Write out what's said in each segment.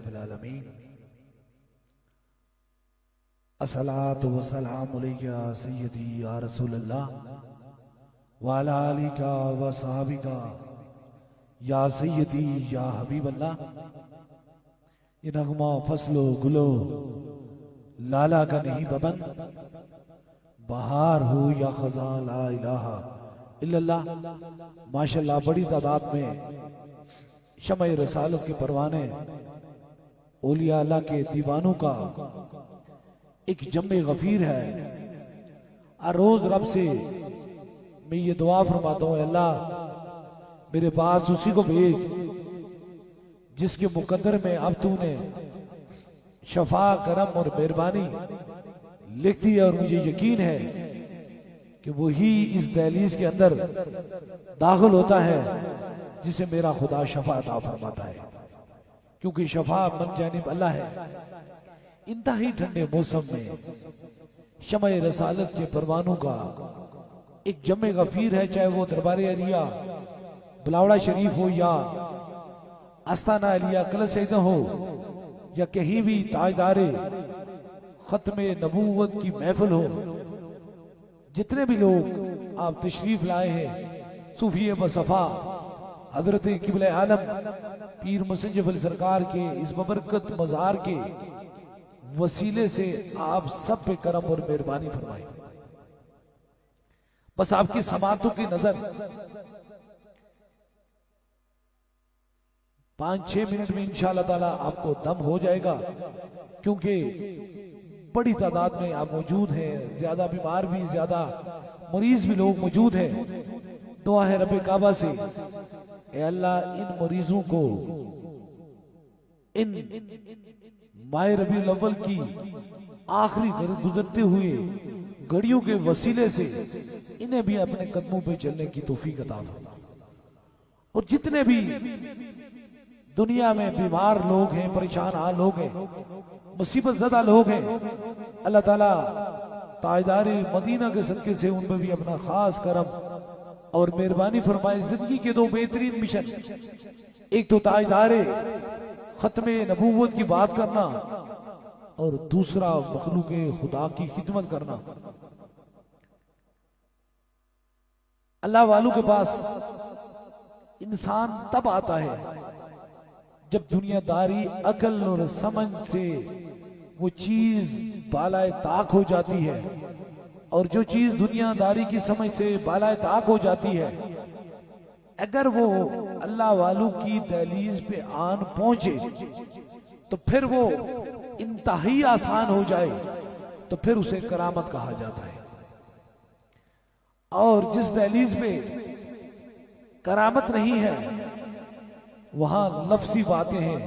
रब्बिल आलमीन। अस्सलातु वस्सलामु अलैका सय्यदी या रसूलल्लाह व अला आलिका व सहाबिका या सय्यदी या हबीबल्लाह। ये नगमा फसलो गुलो लाला का नहीं बबन, बहार हो या खजा ला इलाहा इल्लल्लाह। माशाल्लाह बड़ी तादाद में शमअ रसालत के परवाने औलिया अल्लाह के दीवानों का एक जम्मे गफीर है। हर रोज रब से मैं ये दुआ फरमाता हूँ, अल्लाह मेरे पास उसी को भेज जिसके मुकद्दर में अब तूने शफा करम और मेहरबानी लिख दी है, और मुझे यकीन है कि वही इस दहलीज के अंदर दाखिल होता है जिसे मेरा खुदा शफा अता फरमाता है, क्योंकि शफा मन जानिब अल्लाह है। इंतहाई ठंडे मौसम में शमअ रसालत के परवानों का एक जम्मे गफीर है, चाहे वो दरबार अलिया बुलावड़ा शरीफ हो या आस्ताना अलिया कलसैदा हो या कहीं भी ताजदारे खत्मे नबूवत की महफिल हो। जितने भी लोग आप तशरीफ लाए हैं, सूफी बसफा हजरत किबले आलम पीर मुसज्जफ अली सरकार के इस बबरकत मजार के वसीले से आप सब पे करम और मेहरबानी फरमाई। बस आपकी समातों की नजर 5-6 मिनट में इंशाअल्लाह ताला आपको दम हो जाएगा, क्योंकि बड़ी तादाद में आप मौजूद हैं, ज्यादा बीमार भी, ज्यादा मरीज भी लोग मौजूद हैं। दुआ है रब्बे काबा से, ए अल्लाह इन मरीजों को इन माह रबीउल अव्वल की आखिरी गुजरते हुए घड़ियों के वसीले से इन्हें भी अपने कदमों पे चलने की तौफीक अता फरमा। और जितने भी दुनिया में बीमार लोग हैं, परेशान हाल लोग हैं, मुसीबत ज़दा लोग हैं, अल्लाह ताला ताजदारे मदीना के सदके से उन पर भी अपना खास करम और मेहरबानी फरमाए। जिंदगी के दो बेहतरीन मिशन, एक तो ताजदारे खत्मे नबूवत की बात करना और दूसरा मखलूक खुदा की खिदमत करना। अल्लाह वालों के पास इंसान तब आता है जब दुनियादारी अकल और समझ से वो चीज बालाए ताक हो जाती है, और जो चीज दुनियादारी की समझ से बालाए ताक हो जाती है, अगर वो अल्लाह वालों की दहलीज पे आन पहुंचे तो फिर वो इंतहाई आसान हो जाए, तो फिर उसे करामत कहा जाता है। और जिस दहलीज पे करामत नहीं है वहां लफ्ज़ी बातें हैं,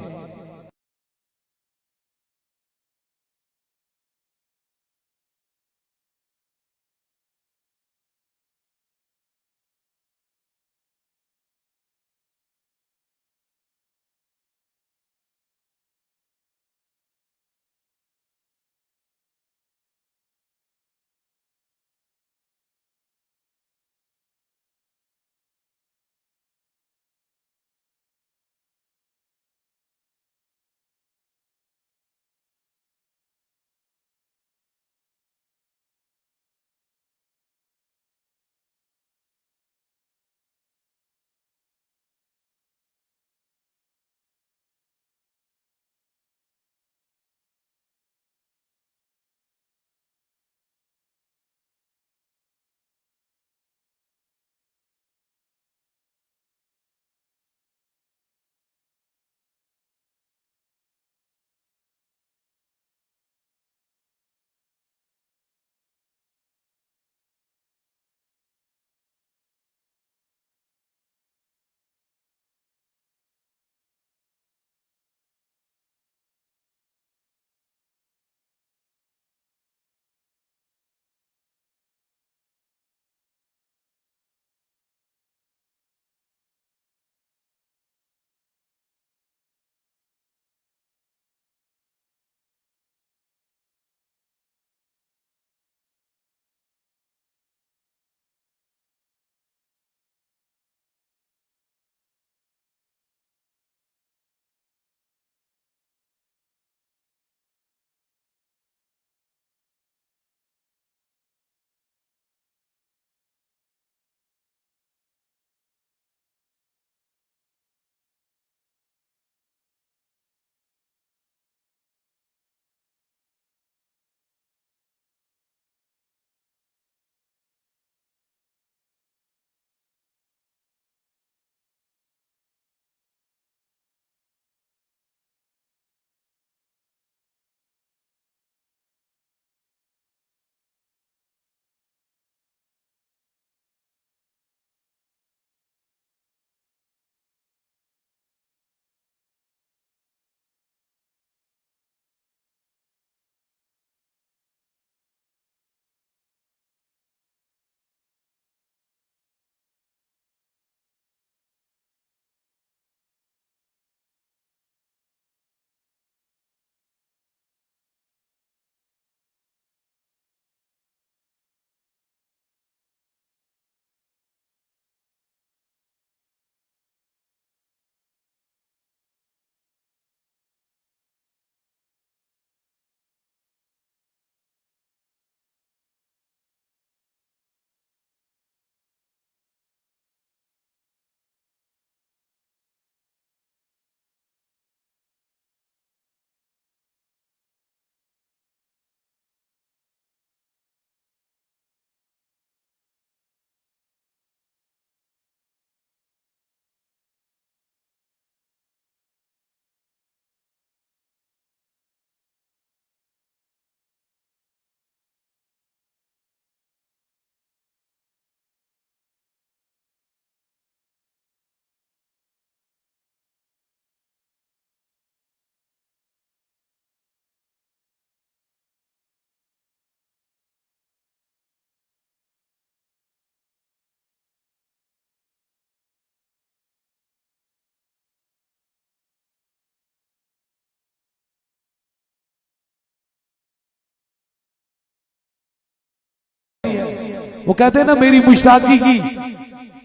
वो कहते हैं ना, मेरी मुश्ताकी की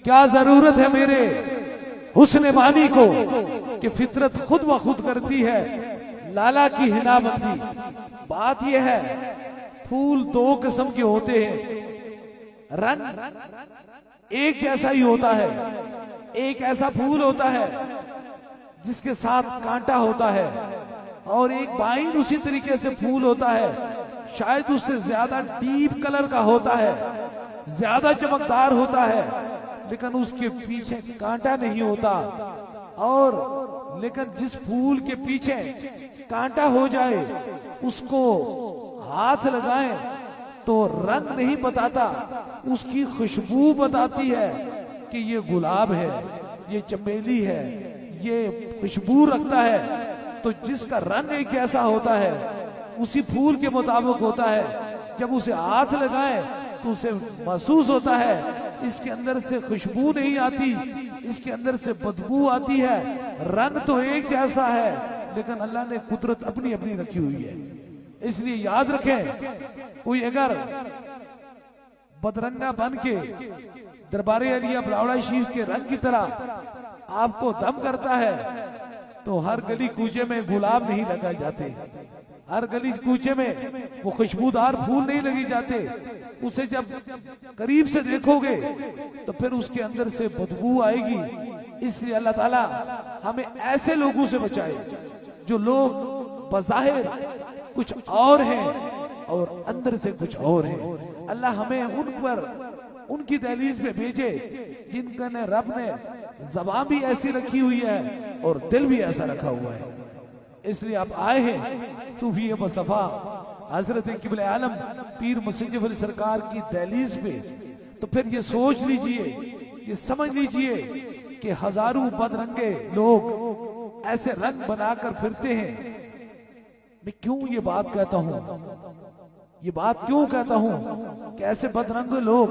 क्या जरूरत है मेरे हुस्न बानी को, कि फितरत खुद ब खुद करती है लाला की हिनाबंदी। बात यह है, फूल दो किस्म के होते हैं, रंग एक जैसा ही होता है। एक ऐसा फूल होता है जिसके साथ कांटा होता है, और एक बाइन उसी तरीके से फूल होता है, शायद उससे ज्यादा डीप कलर का होता है, ज्यादा चमकदार होता है, लेकिन उसके पीछे कांटा नहीं होता। और लेकिन जिस फूल के पीछे कांटा हो जाए उसको हाथ लगाएं तो रंग नहीं बताता, उसकी खुशबू बताती है कि ये गुलाब है, ये चमेली है, ये खुशबू रखता है। तो जिसका रंग एक जैसा होता है, उसी फूल के मुताबिक होता है, जब उसे हाथ लगाएं तो उसे महसूस होता है इसके अंदर से खुशबू नहीं आती, इसके अंदर से बदबू आती है। रंग तो एक जैसा है, लेकिन अल्लाह ने कुदरत अपनी अपनी रखी हुई है। इसलिए याद रखें, कोई अगर बदरंगा बन के दरबारे अलिया बलावड़ा शरीफ के रंग की तरह आपको दम करता है, तो हर गली कूचे में गुलाब नहीं लगाए जाते, हर गली कूचे में वो खुशबूदार फूल नहीं लगे जाते। उसे जब करीब से देखोगे तो फिर उसके अंदर से बदबू आएगी। इसलिए अल्लाह ताला हमें ऐसे लोगों से बचाए जो लोग बज़ाहिर कुछ और हैं और अंदर से कुछ और हैं। अल्लाह हमें उन पर उनकी दहलीज पे भेजे जिनका ने रब ने ज़बान भी ऐसी रखी हुई है और दिल भी ऐसा रखा हुआ है। इसलिए आप आए हैं सूफी मुस्तफा हजरत किबले आलम पीर मुसज्जद अली सरकार की दहलीज पे, तो फिर ये सोच लीजिए, ये समझ लीजिए कि हजारों बदरंगे लोग ऐसे रंग बनाकर फिरते हैं। मैं क्यों ये बात कहता हूं, ये बात क्यों कहता हूं कि ऐसे बदरंग लोग,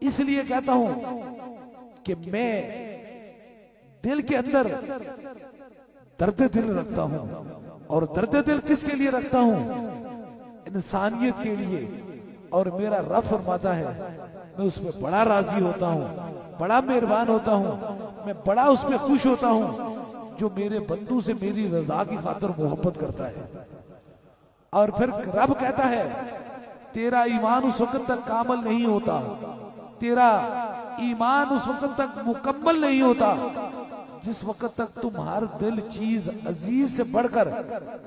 इसलिए कहता हूं कि मैं दिल के अंदर दर्द दिल रखता हूं। और दर्द दिल किसके लिए रखता हूं? इंसानियत के लिए। और मेरा रब फरमाता है, मैं उस पर बड़ा राजी होता हूं, बड़ा मेहरबान होता हूं, मैं बड़ा उस पर खुश होता हूं जो मेरे बंदू से मेरी रजा की खातिर मोहब्बत करता है। और फिर रब कहता है, तेरा ईमान उस वक्त तक कामल नहीं होता, तेरा ईमान उस वक्त तक मुकम्मल नहीं होता जिस वक्त तक तुम हर दिल चीज अजीज से बढ़कर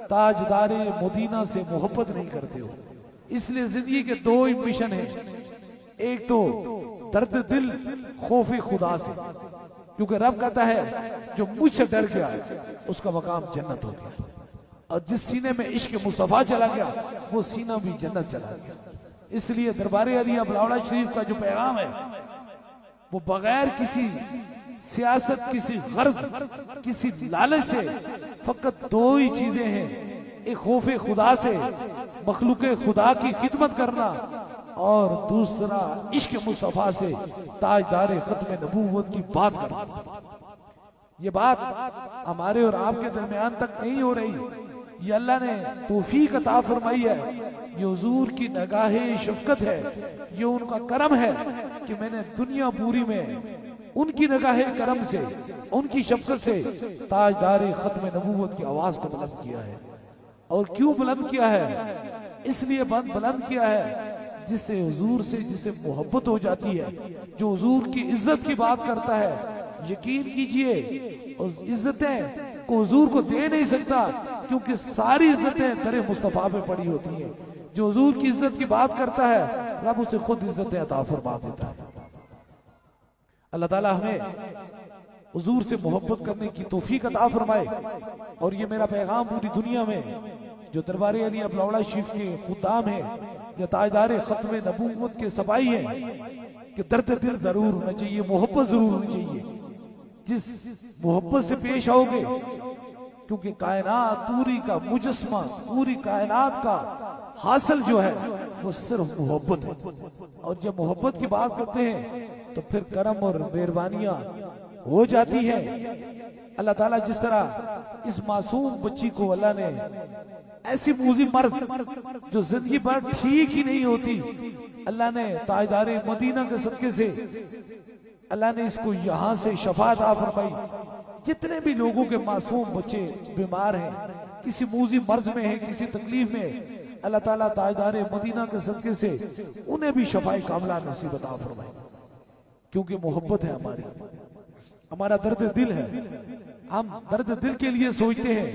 ताजदारे मदीना से मोहब्बत नहीं करते हो। इसलिए जिंदगी के दो ही मिशन हैं, एक तो दर्द दिल खौफ खुदा से, क्योंकि रब कहता है जो मुझसे डर गया उसका मकाम जन्नत हो गया, और जिस सीने में इश्क मुस्तफा चला गया वो सीना भी जन्नत चला गया। इसलिए दरबारे अलिया बलावड़ा शरीफ का जो पैगाम है वो बगैर किसी सियासत, किसी गर्ज, किसी लालच से फकत दो ही चीजें हैं, एक खौफे खुदा से मखलूके खुदा की खिदमत करना, और दूसरा इश्क मुस्तफा से ताजदारे खत्म नबूवत की बात करना। ये बात हमारे और आपके दरमियान तक नहीं हो रही, ये अल्लाह ने तौफीक अता फरमाई है, ये हुजूर की निगाहे शफकत है, ये उनका करम है कि मैंने दुनिया पूरी में उनकी निगाहे करम से, उनकी शफकत से ताजदारे खत्म नबूवत की आवाज को बुलंद किया है। और क्यों बुलंद किया है? इसलिए बुलंद किया है जिससे हुजूर से जिसे मोहब्बत हो जाती है, जो हुजूर की इज्जत की बात करता है, यकीन कीजिए उस इज्जतें को हुजूर को दे नहीं सकता, क्योंकि सारी इज्जतें दरे मुस्तफा पे पड़ी होती हैं। जो हुजूर की इज्जत की बात करता है, रब उसे खुद इज्जतें अता फरमा देता है। अल्लाह ताला हमें हुजूर से मोहब्बत करने की तौफीक अता फरमाए। और ये मेरा पैगाम पूरी दुनिया में जो दरबारे अलिया बलावड़ा शरीफ के खुदाम है या ताजदारे खत्म नबूवत के सपाई हैं कि दर्द दिल जरूर होना चाहिए, मोहब्बत जरूर होनी चाहिए। जिस मोहब्बत से पेश आओगे, क्योंकि कायनात पूरी का मुजस्मा, पूरी कायनात का हासिल जो है वो सिर्फ मोहब्बत है। और जब मोहब्बत की बात करते हैं तो फिर करम और मेहरबानियां हो जाती है। अल्लाह ताला जिस तरह इस मासूम बच्ची को अल्लाह ने ऐसी मूजी मर्ज जो जिंदगी भर ठीक ही नहीं होती, अल्लाह ने ताजदारे मदीना के सदके से अल्लाह ने इसको यहां से शफात आ फरमाई। जितने भी लोगों के मासूम बच्चे बीमार हैं, किसी मूजी मर्ज में है, किसी तकलीफ में, अल्लाह ताला ताजदारे मदीना के सदके से उन्हें भी शफाई कामला नसीब अता फरमाए। क्योंकि मोहब्बत है हमारी, हमारा दर्द दिल है, हम दर्द दिल के लिए सोचते हैं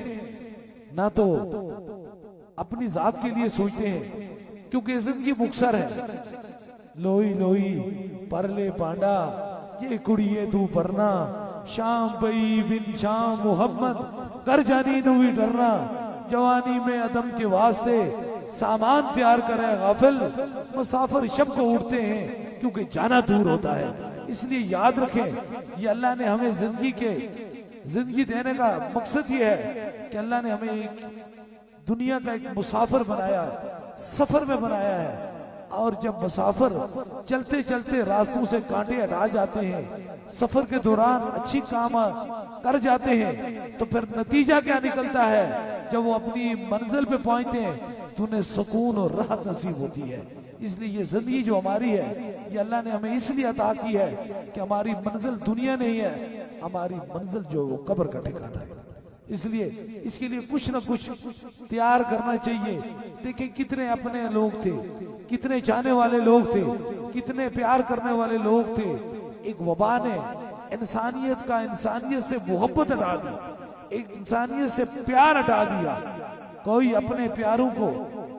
ना तो अपनी जात के लिए सोचते हैं। क्योंकि जिंदगी मुक्सर है। लोई लोई परले पांडा ये कुड़िए तू परना, शाम पई बिन शाम मोहम्मद कर जानी नु भी डरना। जवानी में अदम के वास्ते सामान तैयार करे गाफिल, मुसाफिर शब को उठते हैं क्योंकि जाना दूर होता है। इसलिए याद रखें, ये अल्लाह ने हमें जिंदगी देने का मकसद ये है कि अल्लाह ने हमें एक दुनिया का एक मुसाफिर बनाया, सफर में बनाया है। और जब मुसाफिर चलते चलते रास्तों से कांटे हटा जाते हैं, सफर के दौरान अच्छी काम कर जाते हैं, तो फिर नतीजा क्या निकलता है? जब वो अपनी मंजिल पे पहुंचते हैं तो उन्हें सुकून और राहत नसीब होती है। इसलिए ये जिंदगी जो हमारी है, ये अल्लाह ने हमें इसलिए अता की है कि हमारी मंजिल दुनिया नहीं है, हमारी मंजिल जो वो कब्र का ठिकाना है। इसलिए इसके लिए कुछ ना कुछ तैयार करना चाहिए। देखिए कितने अपने लोग थे, कितने चाहने वाले लोग थे, कितने प्यार करने वाले लोग थे। एक वबा ने इंसानियत से मोहब्बत हटा दी, एक इंसानियत से प्यार हटा दिया। कोई अपने प्यारों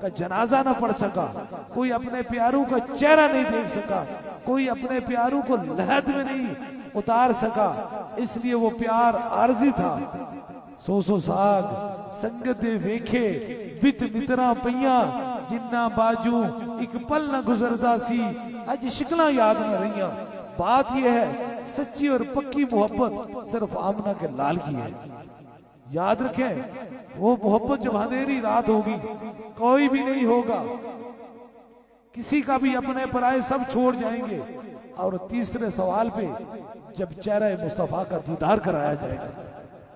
का जनाजा ना पढ़ सका, कोई अपने प्यारों का चेहरा नहीं देख सका, कोई अपने प्यारों को लहद में नहीं उतार सका। इसलिए वो प्यार आरजी था। सो साग संगत वेखे वित मित्रा पईया, जिन्ना बाजू एक पल न गुजरदा सी, अज शिकला याद न रही। बात यह है, सच्ची और पक्की मोहब्बत सिर्फ आमना के लाल की है। याद रखें, वो मोहब्बत जब अंधेरी रात होगी, कोई भी नहीं होगा, किसी का भी अपने पराए सब छोड़ जाएंगे। और तीसरे सवाल पे जब चेहरा मुस्तफा का दीदार कराया जाएगा,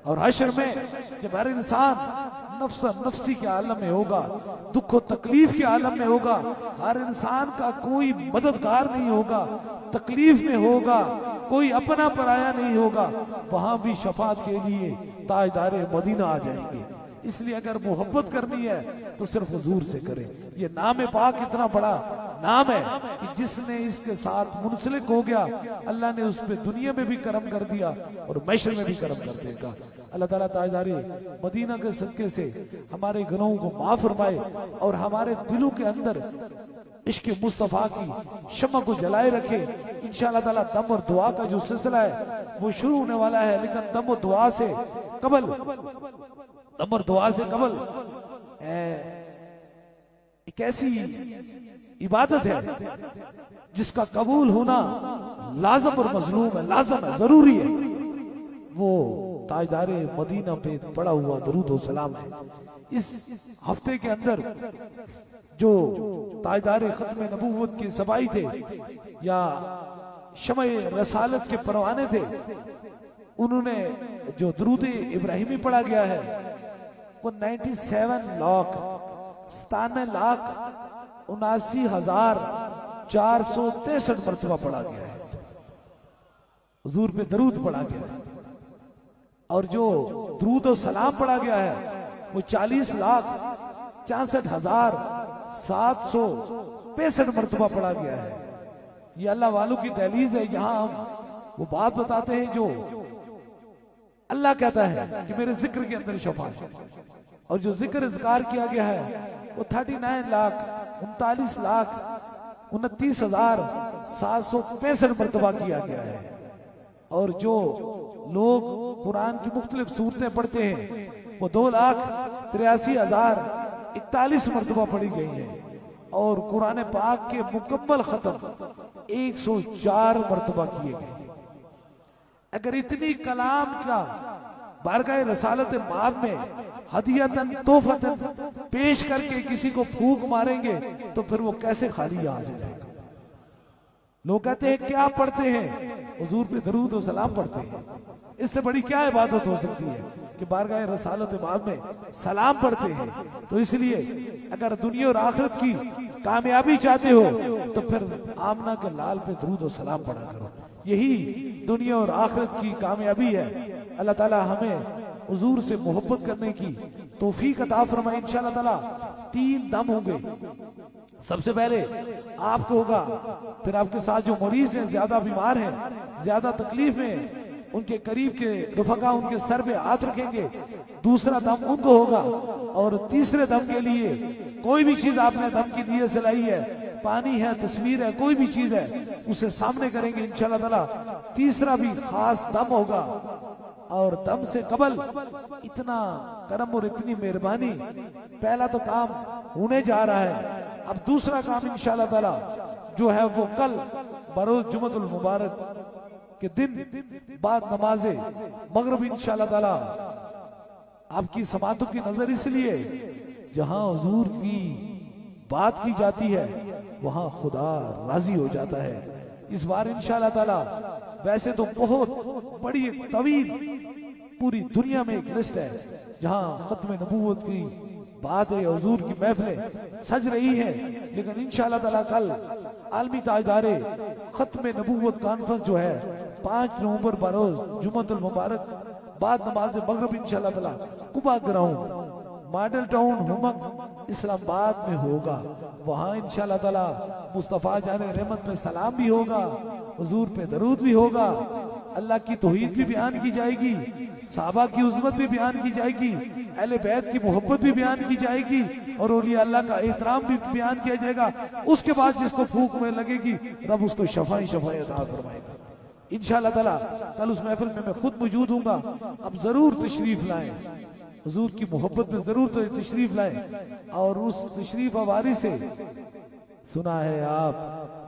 और हशर में जब हर इंसान नफ्सी के आलम में होगा, दुख और तकलीफ के आलम में होगा, हर इंसान का कोई मददगार नहीं होगा, तकलीफ में होगा, कोई अपना पराया नहीं होगा, वहां भी शफात के लिए ताजदारे मदीना आ जाएंगे। इसलिए अगर मोहब्बत करनी है तो सिर्फ हुजूर से करें। ये नाम पाक इतना बड़ा नाम है कि जिसने इसके साथ मुंसलिक हो गया, अल्लाह ने उस पे दुनिया में भी करम कर दिया और मैशर में भी करम कर देगा। अल्लाह ताला ताजदारे मदीना के सदके से हमारे गुनाहों को माफ फरमाए और हमारे दिलों के अंदर इश्क मुस्तफा की शम्मा को जलाए रखे। इंशाअल्लाह ताला दम और दुआ का जो सिलसिला है वो शुरू होने वाला है, लेकिन दम और दुआ से कबल एक ऐसी इबादत है जिसका कबूल होना लाजम और मजलूम है, लाजम है, जरूरी है। वो ताजदारे मदीना पे पड़ा हुआ दरूद और सलाम है। इस हफ्ते के अंदर जो ताजदारे खत्म नबूवत के सबाई थे या शमे रसालत के परवाने थे, उन्होंने जो दरूद इब्राहिमी पढ़ा गया है वो 97,79,79,463 मरतबा पढ़ा गया है, हुजूर पे दरूद पढ़ा गया है। और जो दरूद और सलाम पढ़ा गया है वो 40,64,765 मरतबा पढ़ा गया है। ये अल्लाह वालों की दहलीज है। यहाँ हम वो बात बताते हैं जो अल्लाह कहता है कि मेरे जिक्र के अंदर शफा है, और जो जिक्र इज़कार किया गया है वो 39,39,29,765 मरतबा किया गया है। और जो लोग कुरान की मुख्तलिफ सूरतें पढ़ते हैं वो 2,83,041 मरतबा पढ़ी गई है। और कुरान पाक के मुकम्मल खत्म 104 मरतबा किए गए। अगर इतनी कलाम का बारगाह रसालत माब में हदियतन तोहफतन पेश करके किसी को फूंक मारेंगे तो फिर वो कैसे खाली यहां से जाएगा। लोग कहते हैं क्या पढ़ते हैं, हुजूर पे दरूद और सलाम पढ़ते हैं। इससे बड़ी क्या इबादत हो सकती है कि बारगाह रसालत इमाम में सलाम पढ़ते हैं। तो इसलिए अगर दुनिया और आखिरत की कामयाबी चाहते हो तो फिर आमना के लाल पे दरूद और सलाम पढ़ा करो, यही दुनिया और आखिरत की कामयाबी है। अल्लाह ताला हमें हुजूर से मोहब्बत करने की तौफीक अता फरमाए। इंशाअल्लाह ताला 3 दम होंगे। सबसे पहले आपको होगा, फिर आपके साथ जो मरीज हैं, ज्यादा बीमार हैं, ज्यादा तकलीफ में, उनके करीब के रुफका उनके सर पे हाथ रखेंगे। दूसरा दम उनको होगा और तीसरे दम के लिए कोई भी चीज आपने दम की नीयत से लाई है, पानी है, तस्वीर है, कोई भी चीज है, उसे सामने करेंगे इंशाअल्लाह ताला। तीसरा भी खास दम होगा और दम से कबल इतना करम और इतनी मेहरबानी। पहला तो काम होने जा रहा है, अब दूसरा काम इंशाअल्लाह ताला जो है वो कल बरोज जुमतुल मुबारक के दिन बाद नमाजे मगरिब इंशाअल्लाह ताला आपकी समातों की नजर, इसलिए जहां हुजूर की बात की जाती है वहां खुदा राजी हो जाता है। इस बार इंशाअल्लाह ताला वैसे तो बहुत बड़ी तवील पूरी दुनिया में एक लिस्ट है जहां खत्म नबूवत की बात है, हुजूर की महफिलें सज रही है, लेकिन इंशाअल्लाह ताला कल आलमी ताजदारे खत्म नबूवत कॉन्फ्रेंस जो है 5 नवंबर बरोज जुमतुल मुबारक बाद नमाज मगरिब इंशाअल्लाह ताला Quba ground model town Humak Islamabad में होगा। वहां इंशाअल्लाह ताला मुस्तफा जाने रहमत में सलाम भी होगा, हुजूर पे दरूद भी होगा, अल्लाह की तौहीद भी बयान की जाएगी, साहबा की उज़्मत भी बयान की जाएगी, अहले बैत की मोहब्बत भी बयान की जाएगी और औलिया अल्लाह का एहतराम भी बयान किया जाएगा। उसके बाद जिसको फूक में लगेगी रब उसको शफाई शफाई अता फरमाएगा इंशाअल्लाह ताला। कल उस महफिल में मैं खुद मौजूद हूंगा। अब जरूर तशरीफ लाएं, हुजूर की मोहब्बत में जरूर तशरीफ लाएं और उस तशरीफ आवारी से सुना है आप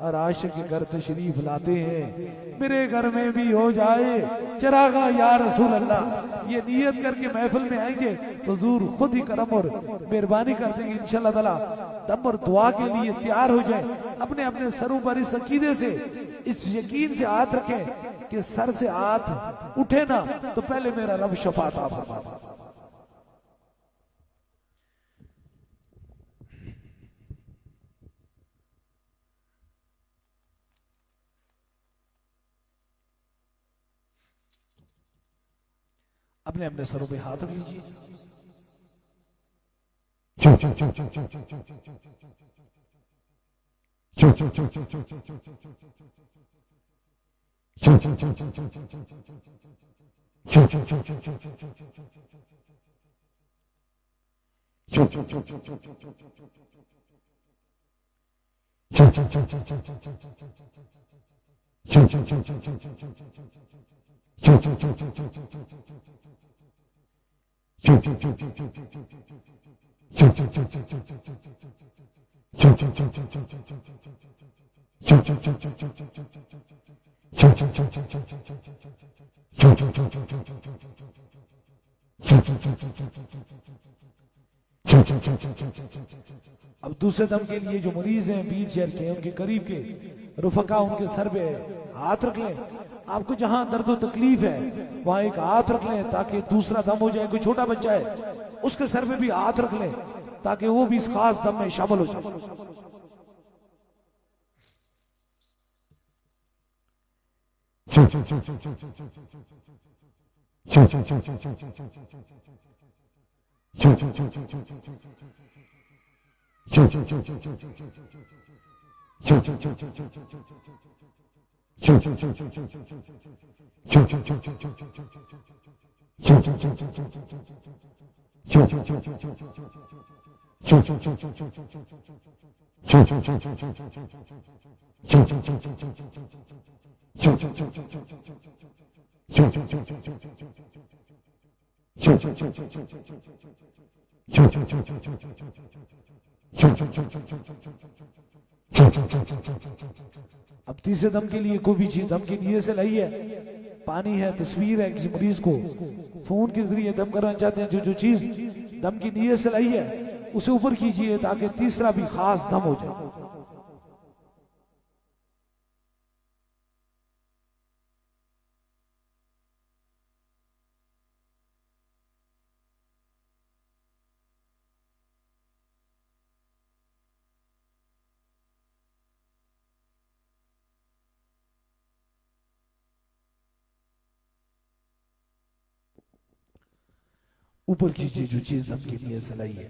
हर आशिक के घर तशरीफ लाते हैं, मेरे घर में भी हो जाए चरागा या रसूल अल्लाह। ये नियत करके महफिल में आएंगे तो हुजूर खुद ही करम और मेहरबानी कर देंगे इंशाअल्लाह ताला। दम और दुआ के लिए तैयार हो जाए, अपने अपने सरों पर इस अकीदे से, इस यकीन से हाथ रखें कि सर से हाथ उठे ना तो पहले मेरा रब शफात फरमाता। अपने अपने सरों पे हाथ रख लीजिए। अब दूसरे दम के लिए जो मरीज हैं व्हील चेयर के, उनके करीब के रुफका उनके सर पे हाथ रख लें। आपको जहां दर्द और तकलीफ है वहां एक हाथ रख लें ताकि दूसरा दम हो जाए। कोई छोटा बच्चा है उसके सर पे भी हाथ रख लें ताकि वो भी इस खास दम में शामिल हो जाए। अब तीसरे दम के लिए कोई भी चीज दम की नीयत से लाई है, पानी है, तस्वीर है, किसी मरीज को फोन के जरिए दम करना चाहते हैं, जो चीज दम की नीयत से लाई है उसे ऊपर कीजिए ताकि तीसरा भी खास दम हो जाए। ऊपर कीजिए जो चीज धमकी दी है सलाइए।